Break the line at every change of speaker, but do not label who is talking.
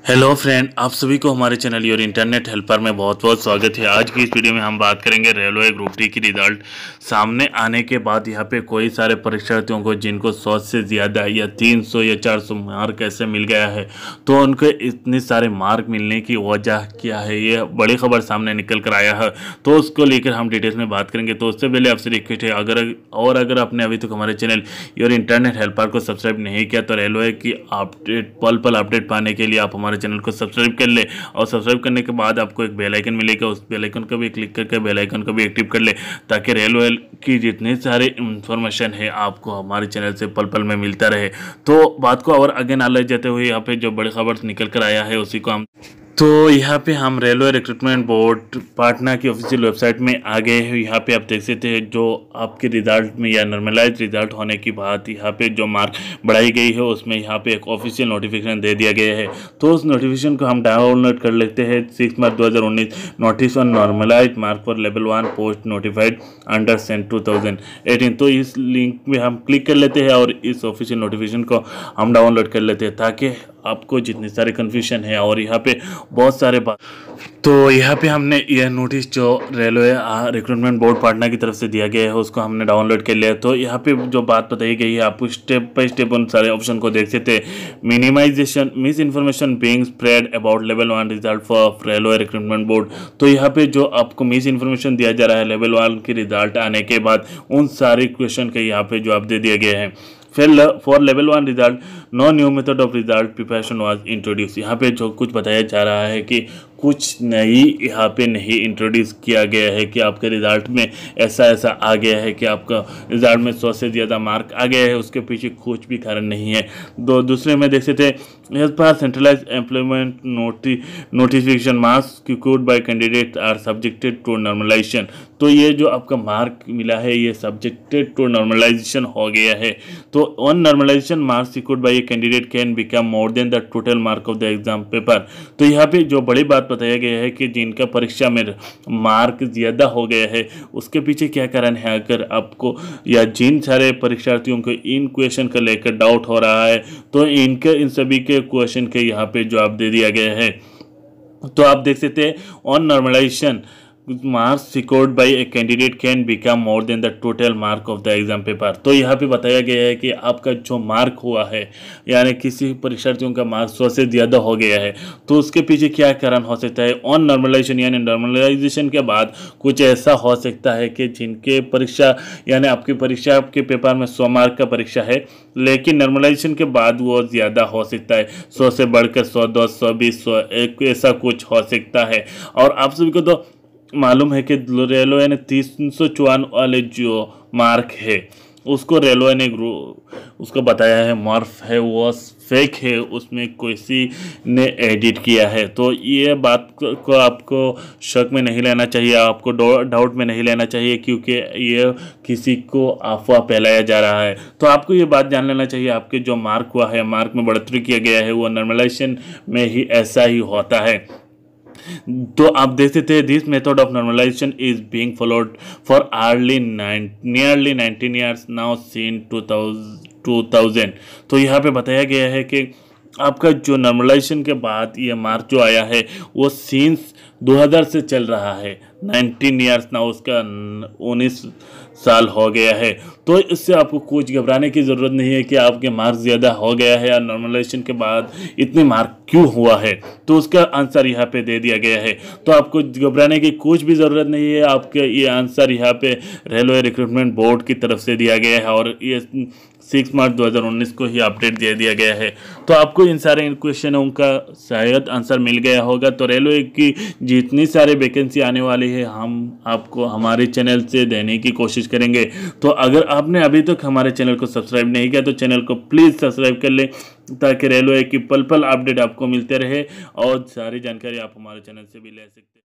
Hello friend, आप सभी को हमारे चैनल योर इंटरनेट हेल्पर में बहुत बहुत स्वागत है। आज की इस वीडियो में हम बात करेंगे रेलवे ग्रुप डी की रिजल्ट सामने आने के बाद यहाँ पे कोई सारे परीक्षार्थियों को जिनको 100 से ज़्यादा या 300 या 400 मार्क ऐसे मिल गया है, तो उनको इतने सारे मार्क मिलने की वजह क्या है, ये बड़ी खबर सामने निकल कर आया है। तो उसको लेकर हम डिटेल्स में बात करेंगे। तो उससे पहले आपसे रिक्वेस्ट है, अगर आपने अभी तक हमारे चैनल योर इंटरनेट हेल्पर को सब्सक्राइब नहीं किया तो रेलवे की अपडेट पल पल अपडेट पाने के लिए आप हमारे चैनल को सब्सक्राइब कर ले। और सब्सक्राइब करने के बाद आपको एक बेल आइकन मिलेगा, उस बेल आइकन को भी क्लिक करके बेल आइकन को भी एक्टिव कर ले, ताकि रेलवे की जितने सारे इंफॉर्मेशन है आपको हमारे चैनल से पल पल में मिलता रहे। तो बात को और आगे ना ले जाते हुए यहाँ पे जो बड़ी खबर निकल कर आया है उसी को हम यहाँ पे हम रेलवे रिक्रूटमेंट बोर्ड पाटना की ऑफिशियल वेबसाइट में आ गए हैं। यहाँ पे आप देख सकते हैं जो आपके रिजल्ट में या नॉर्मलाइज रिजल्ट होने की बात यहाँ पे जो मार्क बढ़ाई गई है उसमें यहाँ पे एक ऑफिशियल नोटिफिकेशन दे दिया गया है। तो उस नोटिफिकेशन को हम डाउनलोड कर लेते हैं। 6 March 2019 notice on normalise mark for level 1 post notified under cent 2018। तो इस लिंक में हम क्लिक कर लेते हैं और इस ऑफिशियल नोटिफिकेशन को हम डाउनलोड कर लेते हैं, ताकि आपको जितने सारे कन्फ्यूजन है और यहाँ पे बहुत सारे बात। तो यहाँ पे हमने यह नोटिस जो रेलवे रिक्रूटमेंट बोर्ड पाटना की तरफ से दिया गया है उसको हमने डाउनलोड कर लिया। तो यहाँ पे जो बात बताई गई है आपको स्टेप बाय स्टेप उन सारे ऑप्शन को देख सकते हैं। Minimization mis information being spread about level 1 result for railway recruitment board. तो यहाँ पे जो आपको मिस इन्फॉर्मेशन दिया जा रहा है लेवल 1 की रिजल्ट आने के बाद, उन सारे क्वेश्चन के यहाँ पे जवाब दे दिए गए हैं। फिर for level 1 result no new method of result preparation was introduce. यहाँ पे जो कुछ बताया जा रहा है कि कुछ नई यहाँ पे नहीं इंट्रोड्यूस किया गया है कि आपके रिजल्ट में ऐसा आ गया है कि आपका रिजल्ट में 100 से ज़्यादा मार्क आ गया है, उसके पीछे कुछ भी कारण नहीं है। दूसरे में देख सकते हैं, as per centralize employment notification marks secured by candidate are subjected to normalization. तो ये जो आपका मार्क मिला है ये सब्जेक्टेड टू नॉर्मलाइजेशन हो गया है। तो on normalization marks secured by a candidate can become more than the total mark of the exam paper. तो यहाँ पे जो बड़ी बात बताया गया है कि जिनका परीक्षा में मार्क ज़्यादा हो गया है उसके पीछे क्या कारण है। अगर आपको या जिन सारे परीक्षार्थियों को इन क्वेश्चन को लेकर डाउट हो रहा है तो इन सभी के क्वेश्चन के यहाँ पे जवाब दे दिया गया है। तो आप देख सकते हैं on normalization marks secured by a candidate can become more than the total mark of the exam paper. तो यहाँ पे बताया गया है कि आपका जो मार्क हुआ है यानी किसी परीक्षार्थियों का मार्क 100 से ज़्यादा हो गया है तो उसके पीछे क्या कारण हो सकता है। ऑन नॉर्मलाइजेशन यानी नॉर्मलाइजेशन के बाद कुछ ऐसा हो सकता है कि जिनके परीक्षा यानी आपकी परीक्षा आपके पेपर में 100 मार्क का परीक्षा है, लेकिन नॉर्मलाइजेशन के बाद वो ज़्यादा हो सकता है, 100 से बढ़कर 110, 120, 101 ऐसा कुछ हो सकता है। और आप सभी को तो मालूम है कि रेलवे ने 354 वाले जो मार्क है उसको रेलवे ने उसको बताया है मॉर्फ है, वो फेक है, उसमें किसी ने एडिट किया है। तो ये बात को आपको शक में नहीं लेना चाहिए, आपको डाउट में नहीं लेना चाहिए, क्योंकि ये किसी को अफवाह फैलाया जा रहा है। तो आपको ये बात जान लेना चाहिए आपके जो मार्क हुआ है, मार्क में बढ़ोतरी किया गया है, वो नॉर्मलाइजेशन में ही ऐसा ही होता है। तो आप देख सकते हैं this method of normalization is being followed for nearly 19 years now since 2000। तो यहाँ पे बताया गया है कि आपका जो नॉर्मलाइजेशन के बाद ये मार्क जो आया है वो सीन्स 2000 से चल रहा है। 19 ईयर्स ना उसका 19 साल हो गया है। तो इससे आपको कुछ घबराने की ज़रूरत नहीं है कि आपके मार्क्स ज़्यादा हो गया है या नॉर्मलाइजेशन के बाद इतने मार्क क्यों हुआ है। तो उसका आंसर यहाँ पे दे दिया गया है। तो आपको घबराने की कुछ भी ज़रूरत नहीं है, आपके ये आंसर यहाँ पे रेलवे रिक्रूटमेंट बोर्ड की तरफ से दिया गया है और ये 6 मार्च 2019 को ही अपडेट दे दिया गया है। तो आपको इन सारे क्वेश्चनों का शायद आंसर मिल गया होगा। तो रेलवे की जितनी सारी वैकेंसी आने वाली है हम आपको हमारे चैनल से देने की कोशिश करेंगे। तो अगर आपने अभी तक हमारे चैनल को सब्सक्राइब नहीं किया तो चैनल को प्लीज़ सब्सक्राइब कर लें, ताकि रेलवे की पल पल अपडेट आपको मिलते रहे और सारी जानकारी आप हमारे चैनल से भी ले सकते हैं।